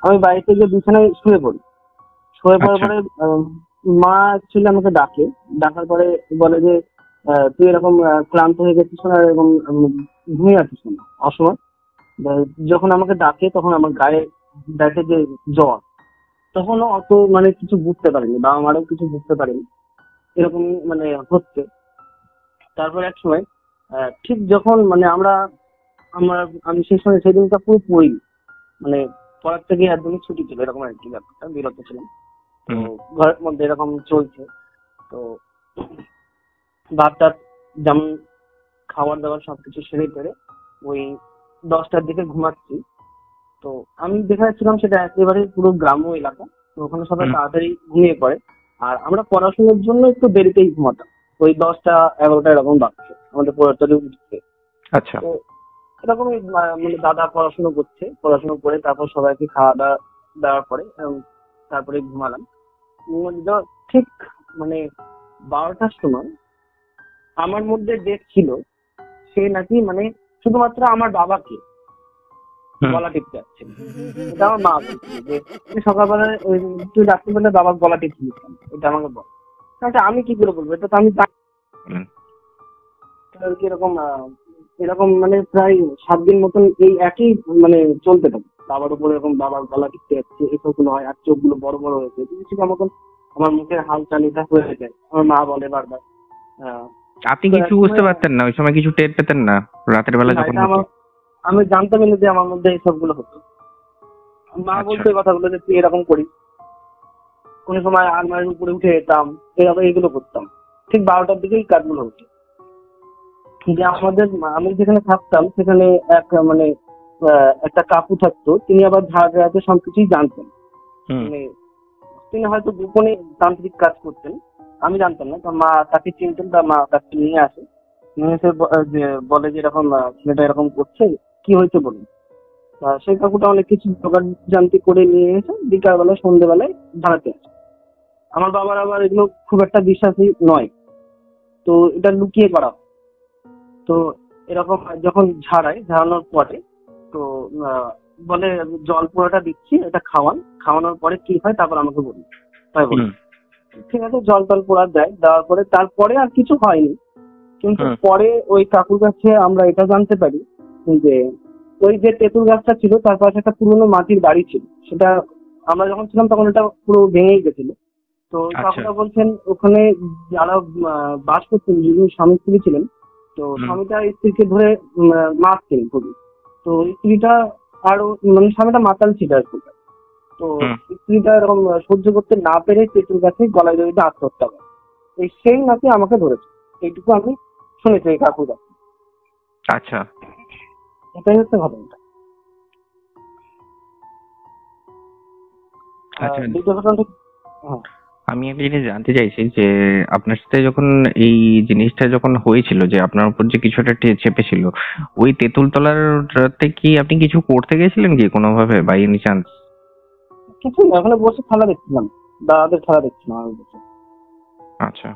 আমি বাড়িতে গিয়ে বিছানায় শুয়ে পড়ি। শুয়ে পড়ার পরে মা অ্যাকচুয়ালি আমাকে ডাকার পরে বলে যে তুই এরকম ক্লান্ত হয়ে গেছিস না, এরকম ঘুমিয়ে আছিস না অসময়। যখন আমাকে ডাকে তখন আমার গায়ে দেখে যে জ্বর, তখনও অত মানে কিছু বুঝতে পারিনি, বাবা মারও কিছু বুঝতে পারিনি এরকম মানে হচ্ছে। তারপর এক সময় ঠিক যখন মানে আমি সেই সময় সেদিনটা পুরো পড়িনি, মানে পড়ার থেকে একদমই ছুটি ছিল, এরকম আর কি ব্যাপারটা, বিরত ছিলাম। তো ঘরের মধ্যে এরকম চলছে, তো ভাত টাত যেমন খাবার দাবার সবকিছু সেরে টেরে ওই 10টার দিকে ঘুমাচ্ছি। তো আমি দেখে যাচ্ছিলাম সেটা একেবারে পুরো গ্রাম্য এলাকা, তো ওখানে সবাই তাড়াতাড়ি ঘুমিয়ে পড়ে, আর আমরা পড়াশোনার জন্য একটু দেরিতেই ঘুমাতাম, ওই 10টা 11টা এরকম বাজছে আমাদের পড়াতে উঠতে। আচ্ছা। তো এরকমই মানে দাদা পড়াশোনা করছে, পড়াশোনা করে তারপর সবাইকে খাওয়া দাওয়া দেওয়ার পরে তারপরে ঘুমালাম। ঠিক মানে 12টার সময় আমার মধ্যে দেখছিল সে নাকি মানে শুধুমাত্র আমার বাবাকে গলা টিপতে যাচ্ছে। এটা আমার মা বলছিল যে সকালবেলা তুই রাত্রিবেলা বাবার গলা টিপছিস, এটা আমাকে বল। আমি কি করে বলবো, এটা তো আমি এরকম এরকম মানে প্রায় 7 দিন মতন এই একই মানে চলতে থাকে। বাবার উপর এরকম বাবার গলা টিপতে যাচ্ছে, এসব গুলো হয়, আর চোখ গুলো বড় বড় হয়েছে, মতন আমার মুখের হালচাল এটা হয়ে যায়। আমার মা বলে বারবার। আপনি কিছু বুঝতে পারতেন না ওই সময়, কিছু টের পেতেন না রাতের বেলা যখন? আমি জানতামই না যে আমার মধ্যে এইসব গুলো হতো। মা বলতে কথাগুলো যে তুই এরকম করিস, কোন সময় আলমারির উপরে উঠে যেতাম, এরকম এগুলো করতাম। ঠিক 12টার দিকেই কাজগুলো হতো। যে আমি যেখানে থাকতাম সেখানে মানে একটা কাকু থাকতো, তিনি আবার ঝাড় সবকিছুই জানতেন। মানে তিনি হয়তো গোপনে তান্ত্রিক কাজ করতেন, আমি জানতাম না। মা তাকে চিনতেন, বা মা তাকে নিয়ে আসে, নিয়ে এসে বলে যে এরকম ছেলেটা এরকম করছে, কি হয়েছে বলুন। সেই কাকুটা অনেক কিছু জোগাড় জানতি করে নিয়ে এসে বিকালবেলায় সন্ধ্যেবেলায় ঝাড়াতে আসে। আমার বাবার আবার এগুলো খুব একটা বিশ্বাসী নয়, তো এটা লুকিয়ে করা। তো এরকম যখন ঝাড়ানোর পরে তো বলে জল পোড়াটা দিচ্ছি, এটা খাওয়ানোর পরে কি হয় তারপর আমাকে বলুন। তাই বলি ঠিক আছে, জল পোড়া দেওয়ার পরে তারপরে আর কিছু হয়নি। কিন্তু পরে ওই কাকুর কাছে আমরা এটা জানতে পারি যে ওই যে তেঁতুল গাছটা ছিল তার পাশে একটা পুরোনো মাটির বাড়ি ছিল, সেটা আমরা যখন ছিলাম তখন এটা পুরো ভেঙেই গেছিল। তো কাকুটা বলছেন ওখানে যারা বাস করতেন, যিনি স্বামী স্ত্রী ছিলেন, তো স্বামীটা স্ত্রীকে ধরে মারতেন খুবই। তো স্ত্রীটা আরো মানে স্বামীটা মাতাল ছিল আর কি। তো স্ত্রীটা এরকম সহ্য করতে না পেরে তেঁতুল গাছে গলায় জড়িয়ে আত্মহত্যা করে। এই সেই নাকি আমাকে ধরেছে, এইটুকু আমি শুনেছি এই কাকুর কাছে। আচ্ছা, এটাই হচ্ছে ঘটনাটা। আমি একটা জিনিস জানতে চাইছি যে আপনার সাথে যখন এই জিনিসটা যখন হয়েছিল, যে আপনার উপর যে কিছু একটা চেপেছিল, ওই তেঁতুল তলাতে কি আপনি কিছু করতে গেছিলেন কি কোনোভাবে, বাই এনি চান্স? কিছু না, ওখানে বসে খেলা দেখছিলাম, দাদাদের খেলা দেখছিলাম আমি বসে। আচ্ছা,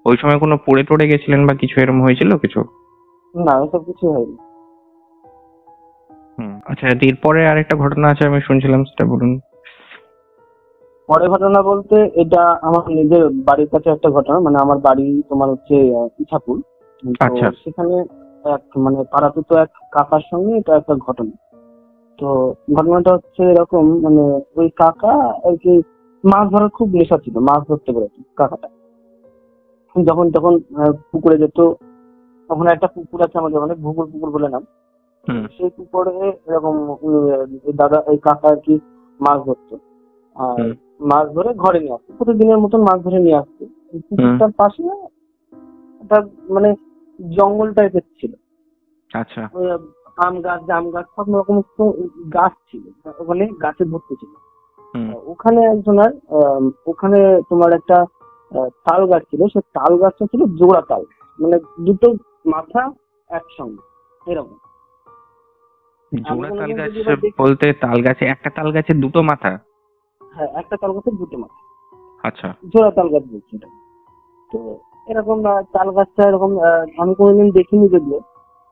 ওই সময় কোনো পড়ে টড়ে গেছিলেন বা কিছু এরকম হয়েছিল কিছু? না, ওসব কিছু হয়নি। আচ্ছা, এরপরে আরেকটা ঘটনা আছে আমি শুনছিলাম, সেটা বলুন। পরে ঘটনা বলতে এটা আমার নিজের বাড়ির কাছে একটা ঘটনা, মানে আমার বাড়ি তোমার হচ্ছে ইছাপুর। আচ্ছা। সেখানে এক মানে পাড়াতে তো এক কাকার সঙ্গে এটা একটা ঘটনা। তো ঘটনাটা হচ্ছে এরকম, মানে ওই কাকা আর কি মাছ ধরার খুব নেশা ছিল, মাছ ধরতে পেরেছে কাকাটা। যখন তখন পুকুরে যেত, ওখানে একটা পুকুর আছে আমাদের ওখানে, পুকুর বলে নাম। সেই পুকুরে এরকম দাদা এই কাকা আর কি মাছ ধরতো, আর মাছ ধরে ঘরে নিয়ে আসতো, প্রতিদিনের মতন মাছ ধরে নিয়ে আসতো। পুকুরটার পাশে একটা মানে জঙ্গল টাইপের ছিল। আচ্ছা। আম গাছ, জাম গাছ, সব রকম গাছ ছিল ওখানে, গাছে ভর্তি ছিল। ওখানে একজনের ওখানে তোমার একটা তাল গাছ ছিল, সে তাল গাছটা ছিল জোড়া তাল, মানে দুটো মাথা একসঙ্গে এরকম। জোড়া তাল গাছ বলতে তাল গাছে একটা তাল গাছে দুটো মাথা? হ্যাঁ, একটা তাল গাছের দুটো মাথা। আচ্ছা, জোড়া তাল গাছ বলছি এটা। তো এরকম তাল গাছটা এরকম আমি কোনোদিন দেখিনি, যদিও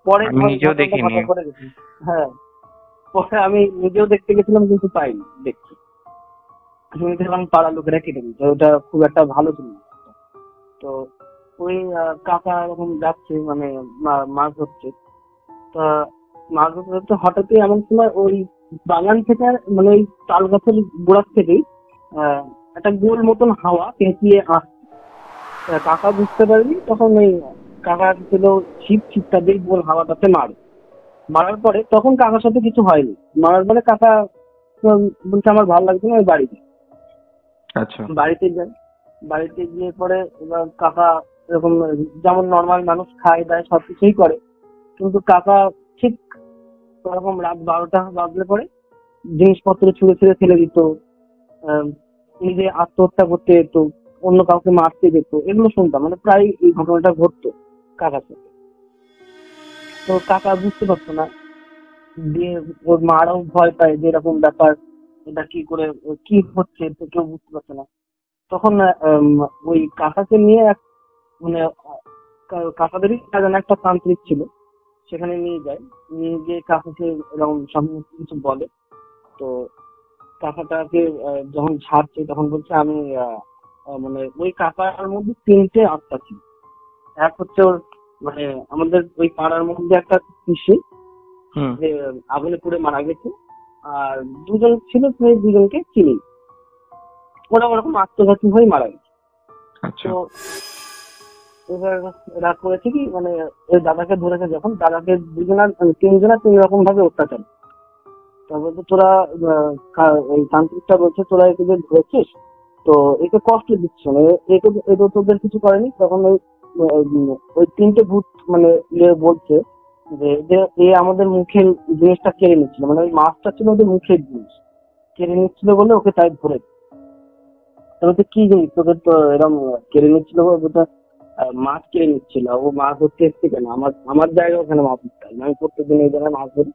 পরে নিজেও দেখিনি। হ্যাঁ, পরে আমি নিজেও দেখতে গেছিলাম কিন্তু পাইনি দেখতে। শুনেছিলাম পাড়ার লোকেরা কেটে দিচ্ছে, ওটা খুব একটা ভালো ছিল না। তো ওই কাকা এরকম যাচ্ছে মানে মাছ ধরছে, তা মাছ ধরতে হঠাৎই এমন সময় ওই বাগান থেকে মানে ওই তাল গাছের গোড়ার থেকেই একটা গোল মতন হাওয়া পেঁচিয়ে আসছে। কাকা বুঝতে পারেনি, তখন ওই কাকা ছিল ছিপটা দিয়ে গোল হাওয়াটাতে মারার পরে তখন কাকার সাথে কিছু হয়নি। মারার পরে কাকা বলছে আমার ভালো লাগছে না, ওই বাড়িতে বাড়িতে যাই। বাড়িতে গিয়ে পরে এবার কাকা এরকম যেমন নর্মাল মানুষ খায় দায় সবকিছুই করে, কিন্তু কাকা ঠিক ওরকম রাত 12টা বাজলে পরে জিনিসপত্র ছুঁড়ে ফেলে দিত, নিজে আত্মহত্যা করতে যেত, অন্য কাউকে মারতে যেত। এগুলো শুনতাম, মানে প্রায় এই ঘটনাটা ঘটতো কাকার সাথে। তো কাকা বুঝতে পারতো না, দিয়ে ওর মারাও ভয় পায় যে এরকম ব্যাপার, এটা কি করে কি হচ্ছে, তো কেউ বুঝতে পারছে না। তখন ওই কাকাকে নিয়ে মানে কাকাদেরই একটা তান্ত্রিক ছিল, সেখানে নিয়ে গিয়ে কাকাকে এরকম সমস্ত কিছু বলে। তো কাকাটাকে যখন ছাড়ছে তখন বলছে আমি মানে ওই কাকার মধ্যে 3টে আত্মা ছিল। এক হচ্ছে ওর মানে আমাদের ওই পাড়ার মধ্যে একটা পিসি যে আগুনে পুড়ে মারা গেছে, আর 2জন ছিল, সেই 2জনকে চিনি, ওরা ওরকম আত্মঘাতী হয়ে মারা গেছে। তো এবার এরা করেছে কি, মানে ওই দাদাকে ধরেছে যখন, দাদাকে 3জনা 3 রকম ভাবে অত্যাচার। তারপর তো তোরা ওই তান্ত্রিকটা বলছে তোরা একে ধরেছিস তো একে কষ্ট দিচ্ছ না, একে তোদের কিছু করেনি। তখন ওই 3টে ভূত মানে বলছে যে এ আমাদের মুখের জিনিসটা কেড়ে নিচ্ছিল, মানে ওই মাছটা ছিল ওদের মুখের জিনিস কেড়ে নিচ্ছিল বলে ওকে তাই ধরে। তবে তো কি জিনিস তোকে তো এরকম কেড়ে নিচ্ছিল, মাছ কেড়ে নিচ্ছিল, ও মাছ ধরতে এসছে কেন, আমার জায়গায় ওখানে মাছ ধরতে, আমি প্রত্যেকদিন এই জায়গায় মাছ ধরি।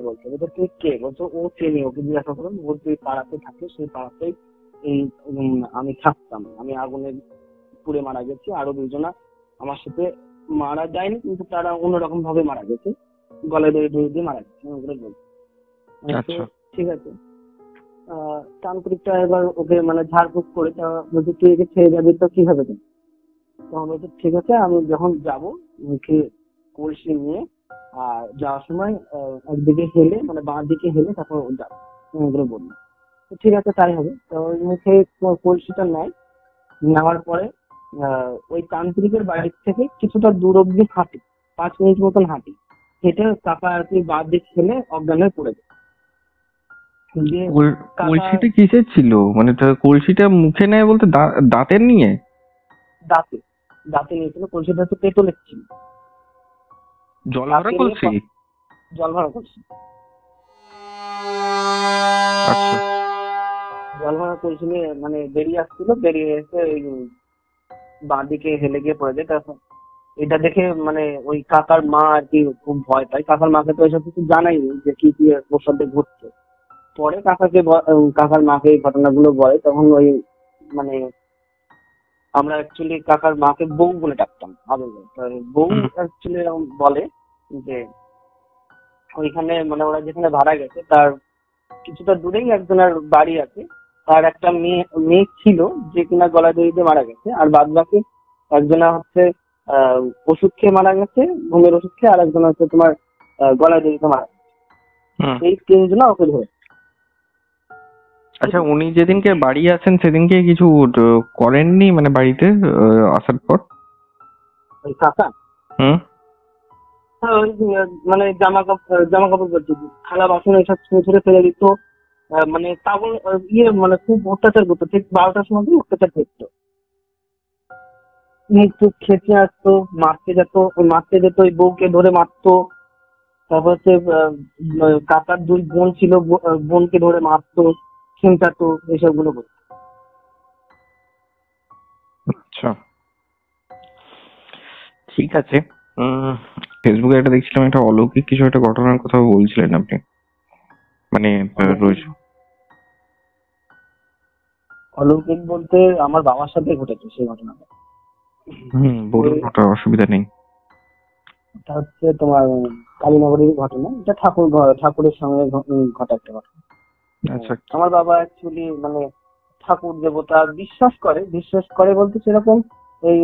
বলছে তুই কে, বলছো ও চেনি, ওকে জিজ্ঞাসা করুন, বলছে ওই পাড়াতে থাকে, সেই পাড়াতেই আমি থাকতাম, আমি আগুনে পুড়ে মারা গেছি, আরো 2জনা আমার সাথে মারা যায়নি কিন্তু তারা অন্যরকম ভাবে মারা গেছে, গলায় দড়ি দিয়ে মারা গেছে। বলছে ঠিক আছে। তান্ত্রিকটা এবার ওকে মানে ঝাড়ফুঁক করে বলছে তুই একে ছেড়ে যাবি তো কিভাবে, তখন বলছে ঠিক আছে আমি যখন যাবো মুখে কলসি নিয়ে আর যাওয়ার সময় একদিকে হেলে মানে বাঁ দিকে হেলে তারপর যাবো, বললো ঠিক আছে তাই হবে। তো ওই মুখে কলসিটা নেওয়ার পরে ওই তান্ত্রিকের বাড়ির থেকে কিছুটা দূর অব্দি হাঁটি, 5 মিনিট মতন হাঁটি, হেঁটে কাকা আর কি বাঁ দিক খেলে অজ্ঞান হয়ে পড়ে যায়। কলসিটা কিসের ছিল, মানে কলসিটা মুখে নেয় বলতে দাঁতের নিয়ে? দাঁতে নিয়েছিল, কলসিটা হচ্ছে পেতলের ছিল। জল ভরা কলসি? জল ভরা কলসি। জল ভরা কলসি নিয়ে মানে বেরিয়ে আসছিল, বেরিয়ে এসে বাঁ দিকে হেলে গিয়ে পড়ে যায়। তখন এটা দেখে মানে ওই কাকার মা আর কি খুব ভয় পায়। কাকার মাকে তো এসব কিছু জানাইনি যে কি কি ওর সাথে ঘটছে। পরে কাকার মাকে এই ঘটনাগুলো বলে। তখন ওই মানে আমরা অ্যাকচুয়ালি কাকার মাকে বউ বলে ডাকতাম আদৌ। বউ অ্যাকচুয়ালি এরকম বলে যে ওইখানে মানে ওরা যেখানে ভাড়া গেছে তার কিছুটা দূরেই একজনের বাড়ি আছে, তার একটা মেয়ে ছিল যে কিনা গলা দড়িতে মারা গেছে, আর বাদ বাকি একজনা হচ্ছে ওষুধ খেয়ে মারা গেছে, ঘুমের ওষুধ খেয়ে, আর একজন হচ্ছে তোমার গলায় দড়িতে মারা গেছে। এই 3জনা ওকে ধরে। আচ্ছা, উনি যেদিনকে বাড়ি আসেন সেদিনকে কিছু করেননি মানে বাড়িতে আসার পর? ওই কাকা মানে জামা কাপড় করছে, থালা বাসন এইসব ছুঁড়ে ফেলে দিত, মানে পাগল মানে খুব অত্যাচার করতো। ঠিক 12টার সময় অত্যাচার করতো, মৃত্যু খেতে আসতো, মারতে যেত, ওই বউকে ধরে মারতো। তারপর হচ্ছে কাকার 2 বোন ছিল, বোনকে ধরে মারতো, চিন্তাতো, এইসব গুলো করতো। আচ্ছা ঠিক আছে। ফেসবুকে একটা দেখছিলাম, একটা অলৌকিক কিছু একটা ঘটনার কথা বলছিলেন আপনি, মানে রোজ। অলৌকিক বলতে আমার বাবার সাথে ঘটেছে সেই ঘটনাটা। বলুন, ওটা অসুবিধা নেই। এটা হচ্ছে তোমার কালীনগরের ঘটনা। এটা ঠাকুরের সঙ্গে ঘটা একটা ঘটনা। আচ্ছা, আমার বাবা অ্যাকচুয়ালি মানে ঠাকুর দেবতা বিশ্বাস করে বলতে সেরকম এই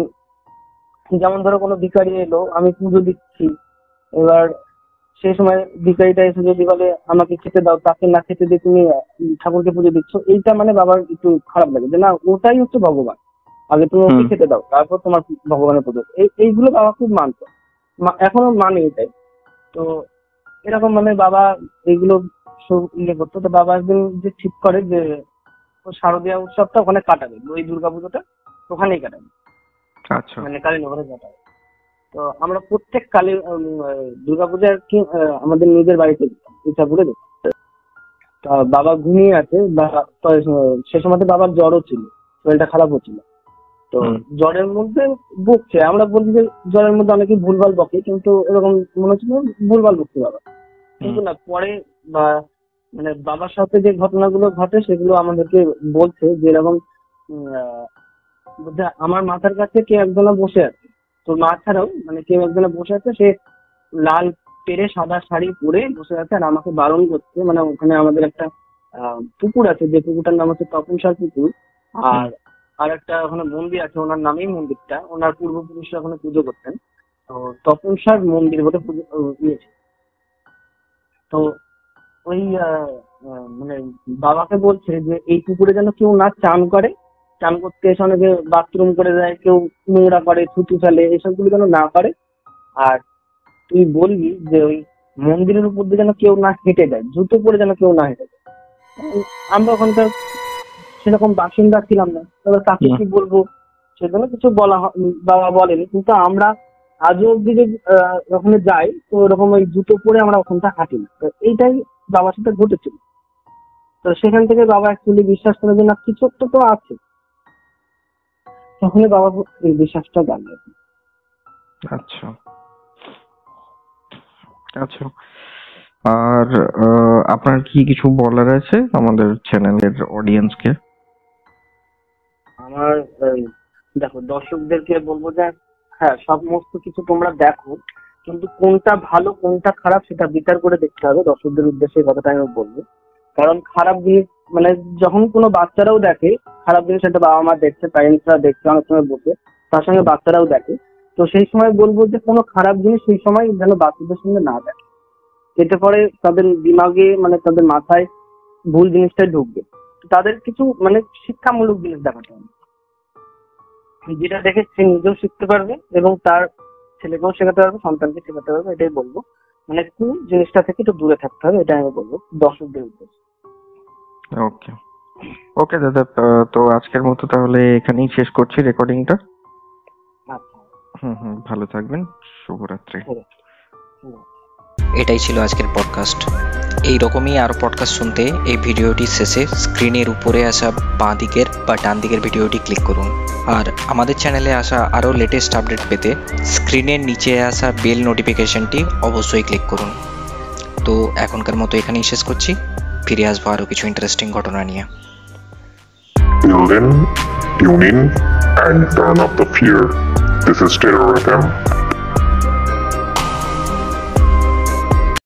যেমন ধরো কোনো ভিখারি এলো, আমি পুজো দিচ্ছি, এবার সেই সময় ভিখারিটা এসে যদি বলে আমাকে খেতে দাও, তাকে না খেতে দিয়ে তুমি ঠাকুরকে পুজো দিচ্ছ, এইটা মানে বাবার একটু খারাপ লাগে যে না, ওটাই হচ্ছে ভগবান, আগে তুমি ওকে খেতে দাও, তারপর তোমার ভগবানের পুজো। এইগুলো বাবা খুব মানত, এখনো মানে এটাই। তো এরকম মানে বাবা এইগুলো সব ইয়ে করতো। তো বাবা একদিন যে ঠিক করে যে শারদীয়া উৎসবটা ওখানে কাটাবে, ওই দুর্গাপুজোটা ওখানেই কাটাবে, আচ্ছা, মানে কালীনগরে কাটাবে। তো আমরা প্রত্যেক কালী দুর্গাপূজার কি আমাদের নিজের বাড়িতে ইচ্ছাপুরে যেতাম। তা বাবা ঘুমিয়ে আছে, সে সময় বাবার জ্বরও ছিল, শরীরটা খারাপ হচ্ছিল। তো জ্বরের মধ্যে বকছে, আমরা বলছি যে জ্বরের মধ্যে অনেকে ভুলভাল বকে, কিন্তু এরকম মনে হচ্ছিল ভুলভাল বকছে বাবা। কিন্তু না, পরে বা মানে বাবার সাথে যে ঘটনাগুলো ঘটে সেগুলো আমাদেরকে বলছে যে এরকম আমার মাথার কাছে কে একজনা বসে আছে, তোর মা ছাড়াও মানে কেউ একজনে বসে আছে, সে লাল পেরে সাদা শাড়ি পরে বসে আছে, আর আমাকে বারণ করছে। মানে ওখানে আমাদের একটা পুকুর আছে, যে পুকুরটার নাম হচ্ছে তপনসার পুকুর, আর একটা ওখানে মন্দির আছে, ওনার নামেই মন্দিরটা, ওনার পূর্বপুরুষরা ওখানে পুজো করতেন। তো তপনসার মন্দির বলে পুজো নিয়েছে। তো ওই মানে বাবাকে বলছে যে এই পুকুরে যেন কেউ না চান করে, চান করতে এসে অনেকে বাথরুম করে দেয়, কেউ নোংরা করে, থুতু ফেলে, এসবগুলো যেন না করে। আর তুই বলবি যে ওই মন্দিরের উপর দিয়ে যেন কেউ না হেঁটে যায়, জুতো পরে যেন কেউ না হেঁটে যায়। আমরা ওখানকার সেরকম বাসিন্দা ছিলাম না, তবে তাকে কি বলবো সেজন্য কিছু বাবা বলেনি। কিন্তু আমরা আজও অব্দি যে ওখানে যাই, তো ওরকম ওই জুতো পরে আমরা ওখানটা হাঁটি না। তো এইটাই বাবার সাথে ঘটেছিল। তো সেখান থেকে বাবা অ্যাকচুয়ালি বিশ্বাস করে যে না, কিছু একটা তো আছে, তখনই বাবা এই বিশ্বাসটা জানবে। আচ্ছা আচ্ছা, আর আপনার কি কিছু বলার আছে আমাদের চ্যানেলের অডিয়েন্সকে? আমার দেখো, দর্শকদেরকে বলবো যে হ্যাঁ, সমস্ত কিছু তোমরা দেখো, কিন্তু কোনটা ভালো কোনটা খারাপ সেটা বিচার করে দেখতে হবে। দর্শকদের উদ্দেশ্যে কথাটা আমি বলবো, কারণ খারাপ জিনিস মানে যখন কোনো বাচ্চারাও দেখে খারাপ জিনিস, সেটা বাবা মা দেখছে, প্যারেন্টসরা দেখছে, অনেক সময় বসে তার সঙ্গে বাচ্চারাও দেখে। তো সেই সময় বলবো যে কোনো খারাপ জিনিস সেই সময় যেন বাচ্চাদের সঙ্গে না দেখে, এতে করে তাদের দিমাগে মানে তাদের মাথায় ভুল জিনিসটাই ঢুকবে। তাদের কিছু মানে শিক্ষামূলক জিনিস দেখাতে হবে, যেটা দেখে সে নিজেও শিখতে পারবে এবং তার ছেলেকেও শেখাতে পারবে, সন্তানকে শেখাতে পারবে। এটাই বলবো, মানে কোন জিনিসটা থেকে একটু দূরে থাকতে হবে, এটা আমি বলবো দর্শকদের উদ্দেশ্যে। ওকে ওকে দাদা, তো আজকের মতো তাহলে এখানেই শেষ করছি রেকর্ডিংটা। আচ্ছা, ভালো থাকবেন, শুভরাত্রি। এটাই ছিল আজকের পডকাস্ট। এই রকমই আরও পডকাস্ট শুনতে এই ভিডিওটির শেষে স্ক্রিনের উপরে আসা বাঁ দিকের বা ডান দিকের ভিডিওটি ক্লিক করুন। আর আমাদের চ্যানেলে আসা আরও লেটেস্ট আপডেট পেতে স্ক্রিনের নিচে আসা বেল নোটিফিকেশনটি অবশ্যই ক্লিক করুন। তো এখনকার মতো এখানেই শেষ করছি, ফিরে আসবো আরও কিছু ইন্টারেস্টিং ঘটনা নিয়ে। Till then, tune in and turn up the fear. This is Terror FM.